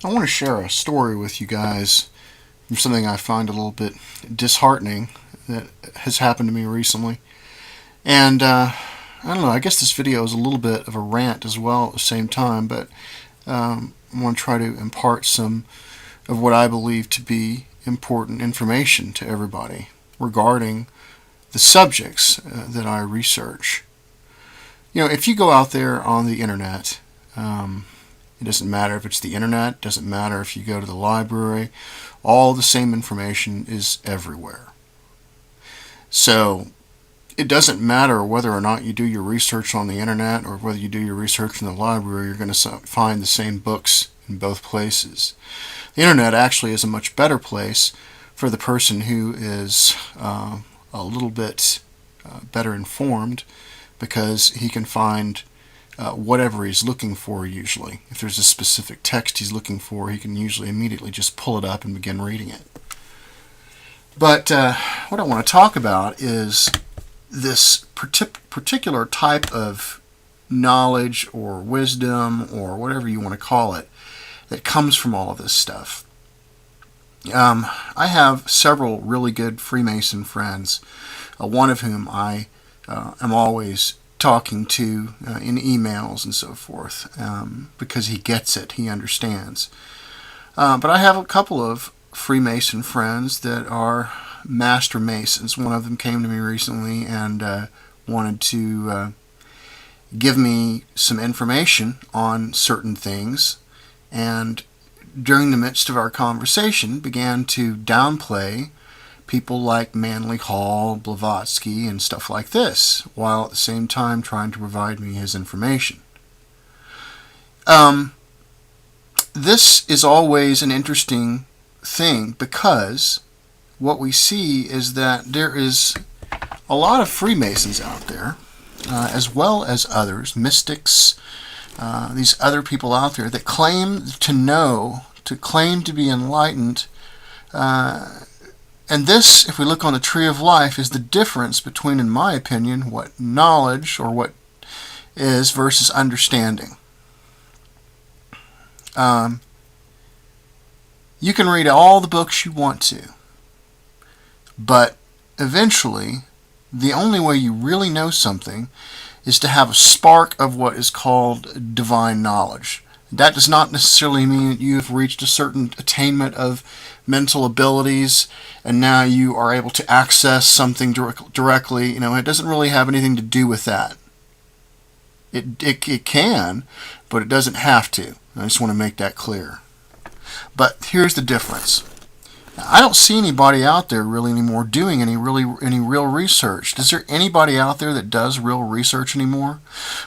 I want to share a story with you guys from something I find a little bit disheartening that has happened to me recently. And I don't know, I guess this video is a little bit of a rant as well at the same time, but I want to try to impart some of what I believe to be important information to everybody regarding the subjects that I research. You know, if you go out there on the internet, it doesn't matter if it's the internet, it doesn't matter if you go to the library, all the same information is everywhere. So it doesn't matter whether or not you do your research on the internet or whether you do your research in the library, you're going to find the same books in both places. The internet actually is a much better place for the person who is a little bit better informed, because he can find whatever he's looking for usually. If there's a specific text he's looking for, he can usually immediately just pull it up and begin reading it. But what I want to talk about is this particular type of knowledge or wisdom or whatever you want to call it that comes from all of this stuff. I have several really good Freemason friends, one of whom I am always talking to in emails and so forth, because he gets it, he understands. But I have a couple of Freemason friends that are Master Masons. One of them came to me recently and wanted to give me some information on certain things, and during the midst of our conversation began to downplay people like Manly Hall, Blavatsky, and stuff like this, while at the same time trying to provide me his information. This is always an interesting thing, because what we see is that there is a lot of Freemasons out there, as well as others, mystics, these other people out there that claim to know, to claim to be enlightened. And this, if we look on the tree of life, is the difference between, in my opinion, what knowledge or what is versus understanding. You can read all the books you want to, but eventually the only way you really know something is to have a spark of what is called divine knowledge. That does not necessarily mean that you have reached a certain attainment of mental abilities and now you are able to access something directly. You know, it doesn't really have anything to do with that. It can, but it doesn't have to. I just want to make that clear. But here's the difference. I don't see anybody out there really anymore doing any real research. Is there anybody out there that does real research anymore?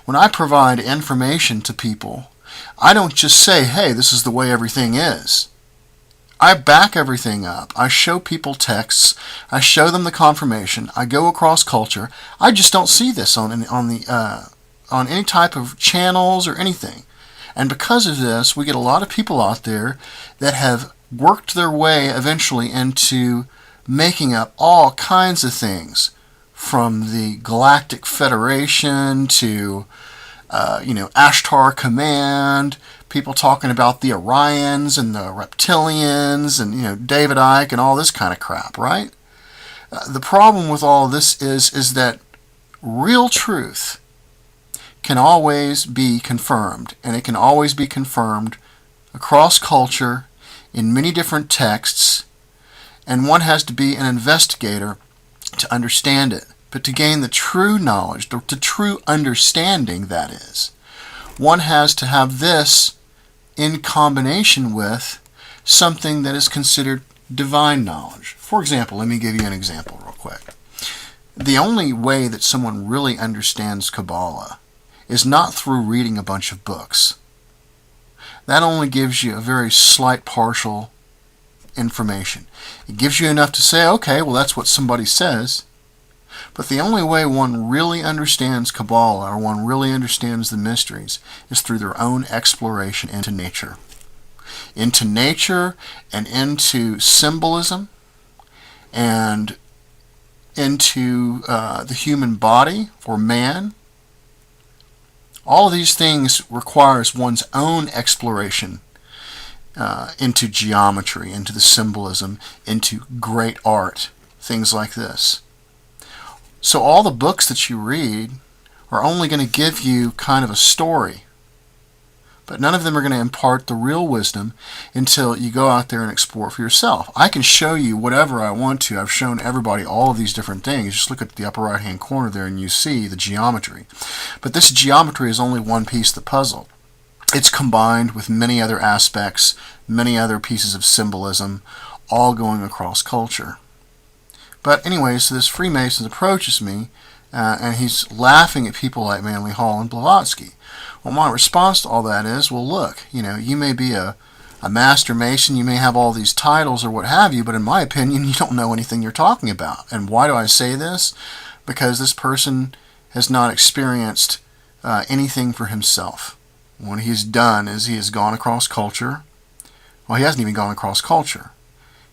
When I provide information to people, I don't just say, hey, this is the way everything is. I back everything up. I show people texts. I show them the confirmation. I go across culture. I just don't see this on any type of channels or anything. And because of this, we get a lot of people out there that have worked their way eventually into making up all kinds of things, from the Galactic Federation to Ashtar Command, people talking about the Orions and the Reptilians and David Icke and all this kind of crap, right? The problem with all this is that real truth can always be confirmed, and it can always be confirmed across culture in many different texts, and one has to be an investigator to understand it. But to gain the true knowledge, the true understanding, that is, one has to have this in combination with something that is considered divine knowledge. For example, let me give you an example real quick. The only way that someone really understands Kabbalah is not through reading a bunch of books. That only gives you a very slight partial information. It gives you enough to say, okay, well, that's what somebody says. But the only way one really understands Kabbalah, or one really understands the mysteries, is through their own exploration into nature. Into nature and into symbolism and into the human body or man. All of these things requires one's own exploration into geometry, into the symbolism, into great art, things like this. So all the books that you read are only going to give you kind of a story, but none of them are going to impart the real wisdom until you go out there and explore for yourself. I can show you whatever I want to. I've shown everybody all of these different things. Just look at the upper right hand corner there and you see the geometry. But this geometry is only one piece of the puzzle. It's combined with many other aspects, many other pieces of symbolism, all going across culture. But anyway, so this Freemason approaches me, and he's laughing at people like Manly Hall and Blavatsky. Well, my response to all that is, well, look, you may be a master mason, you may have all these titles or what have you, but in my opinion, you don't know anything you're talking about. And why do I say this? Because this person has not experienced anything for himself. What he's done is he has gone across culture. Well, he hasn't even gone across culture.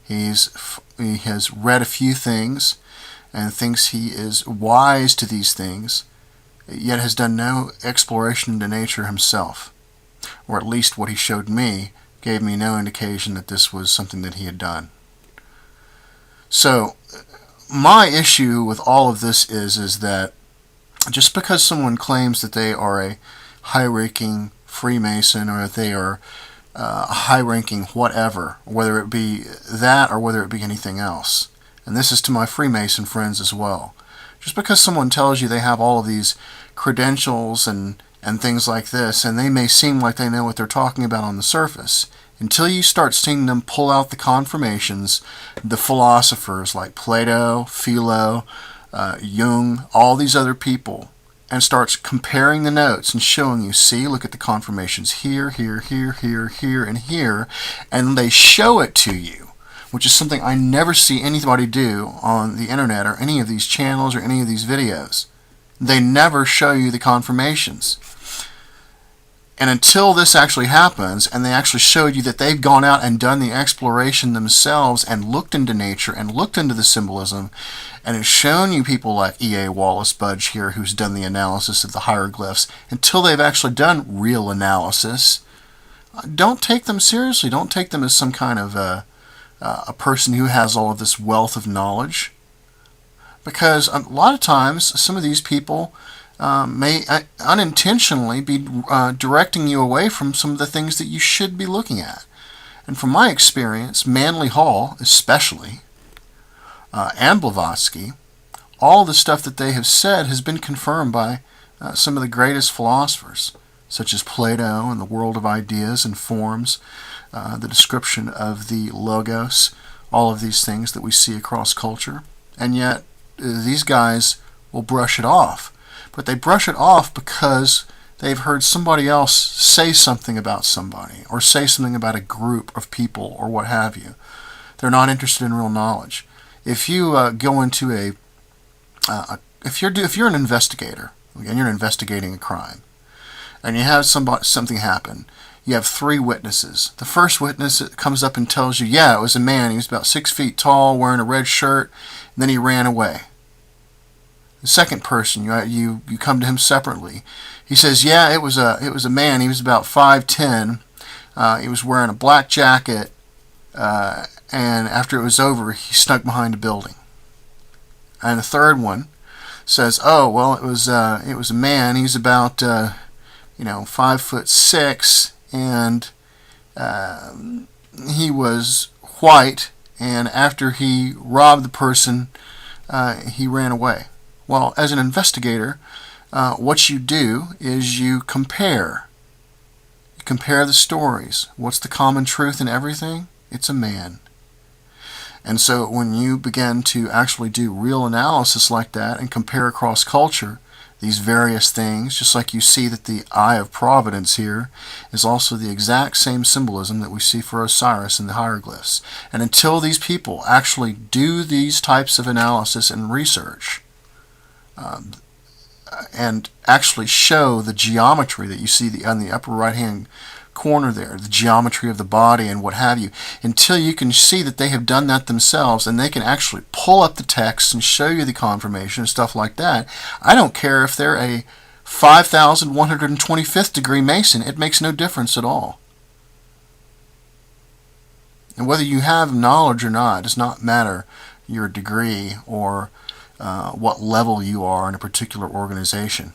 He has read a few things and thinks he is wise to these things, yet has done no exploration into nature himself. Or at least what he showed me gave me no indication that this was something that he had done. So my issue with all of this is that just because someone claims that they are a high-ranking Freemason or that they are a high-ranking whatever, whether it be that or whether it be anything else, and this is to my Freemason friends as well, just because someone tells you they have all of these credentials and things like this, and they may seem like they know what they're talking about on the surface, until you start seeing them pull out the confirmations, the philosophers like Plato, Philo, Jung, all these other people, and starts comparing the notes and showing you, see, look at the confirmations here, here, here, here, here, and here, and they show it to you, which is something I never see anybody do on the internet or any of these channels or any of these videos. They never show you the confirmations. And until this actually happens, and they actually showed you that they've gone out and done the exploration themselves and looked into nature and looked into the symbolism, and has shown you people like E.A. Wallace Budge here who's done the analysis of the hieroglyphs, until they've actually done real analysis, don't take them seriously. Don't take them as some kind of a person who has all of this wealth of knowledge. Because a lot of times, some of these people may unintentionally be directing you away from some of the things that you should be looking at. And from my experience, Manly Hall especially, and Blavatsky, all the stuff that they have said has been confirmed by some of the greatest philosophers, such as Plato and the world of ideas and forms, the description of the logos, all of these things that we see across culture. And yet, these guys will brush it off. But they brush it off because they've heard somebody else say something about somebody, or say something about a group of people, or what have you. They're not interested in real knowledge. If you go into if you're an investigator, and you're investigating a crime, and you have something happen, you have 3 witnesses. The first witness comes up and tells you, yeah, it was a man. He was about 6 feet tall, wearing a red shirt, and then he ran away. The second person, you come to him separately. He says, yeah, it was a man. He was about 5'10". He was wearing a black jacket, and after it was over, he snuck behind a building. And the third one says, oh, well, it was a man. He's about 5'6", and he was white. And after he robbed the person, he ran away. Well, as an investigator, what you do is you compare. You compare the stories. What's the common truth in everything? It's a man. And so when you begin to actually do real analysis like that and compare across culture these various things, just like you see that the Eye of Providence here is also the exact same symbolism that we see for Osiris in the hieroglyphs. And until these people actually do these types of analysis and research, and actually show the geometry that you see on the upper right hand corner there, the geometry of the body and what have you, until you can see that they have done that themselves and they can actually pull up the text and show you the confirmation and stuff like that. I don't care if they're a 5,125th degree Mason. It makes no difference at all. And whether you have knowledge or not does not matter your degree or what level you are in a particular organization.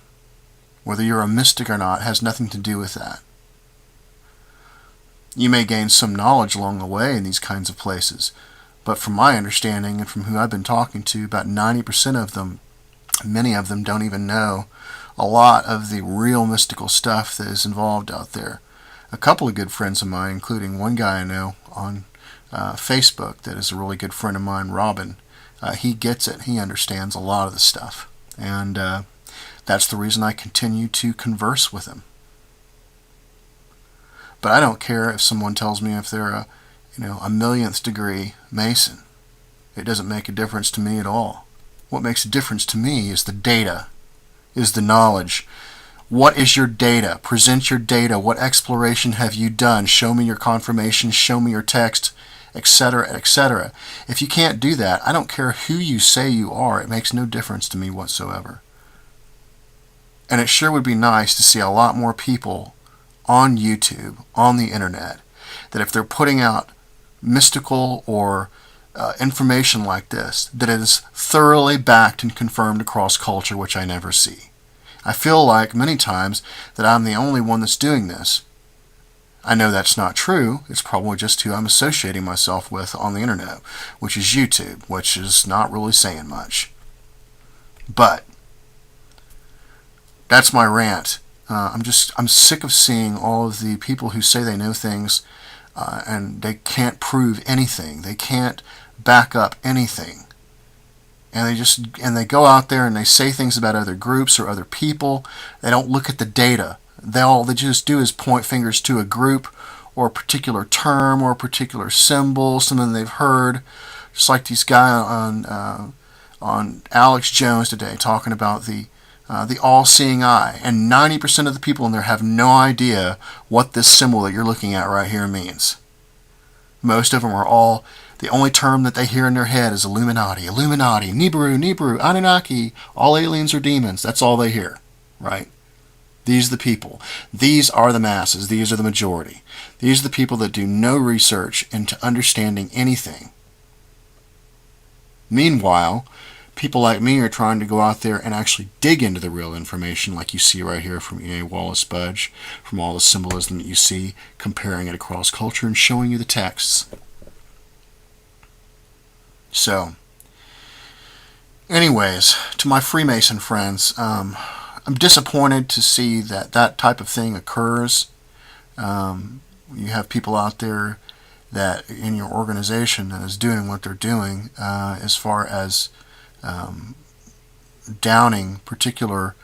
Whether you're a mystic or not has nothing to do with that. You may gain some knowledge along the way in these kinds of places, but from my understanding and from who I've been talking to, about 90% of them, many of them don't even know a lot of the real mystical stuff that is involved out there. A couple of good friends of mine, including one guy I know on Facebook that is a really good friend of mine, Robin, he gets it. He understands a lot of the stuff. And that's the reason I continue to converse with him. But I don't care if someone tells me if they're a millionth degree Mason. It doesn't make a difference to me at all. What makes a difference to me is the data, is the knowledge. What is your data? Present your data. What exploration have you done? Show me your confirmation. Show me your text, etc., etc. If you can't do that, I don't care who you say you are. It makes no difference to me whatsoever. And it sure would be nice to see a lot more people on YouTube, on the internet, that if they're putting out mystical or information like this, that it is thoroughly backed and confirmed across culture, which I never see. I feel like many times that I'm the only one that's doing this. I know that's not true. It's probably just who I'm associating myself with on the internet, which is YouTube, which is not really saying much. But that's my rant. I'm sick of seeing all of the people who say they know things and they can't prove anything. They can't back up anything. And they go out there and they say things about other groups or other people. They don't look at the data. All they just do is point fingers to a group or a particular term or a particular symbol, something they've heard. Just like these guys on Alex Jones today talking about the all-seeing eye. And 90% of the people in there have no idea what this symbol that you're looking at right here means. Most of them are all, the only term that they hear in their head is Illuminati, Nibiru, Anunnaki, all aliens or demons. That's all they hear, right? These are the people. These are the masses. These are the majority. These are the people that do no research into understanding anything. Meanwhile, people like me are trying to go out there and actually dig into the real information, like you see right here from E.A. Wallace Budge, from all the symbolism that you see, comparing it across culture and showing you the texts. So, anyways, to my Freemason friends, I'm disappointed to see that type of thing occurs. You have people out there that in your organization that is doing what they're doing as far as downing particular,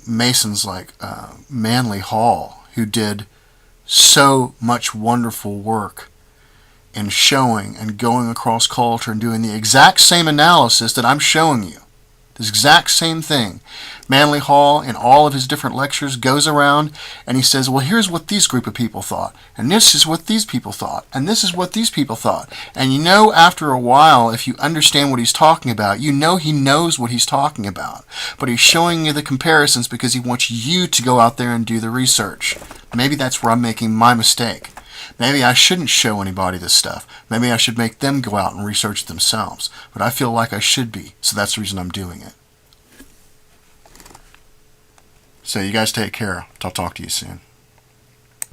Masons like Manly Hall, who did so much wonderful work in showing and going across culture and doing the exact same analysis that I'm showing you. This exact same thing. Manly Hall, in all of his different lectures, goes around and he says, well, here's what these group of people thought, and this is what these people thought, and this is what these people thought. And after a while, if you understand what he's talking about, he knows what he's talking about. But he's showing you the comparisons because he wants you to go out there and do the research. Maybe that's where I'm making my mistake. Maybe I shouldn't show anybody this stuff. Maybe I should make them go out and research it themselves. But I feel like I should be, so that's the reason I'm doing it. So you guys take care. I'll talk to you soon.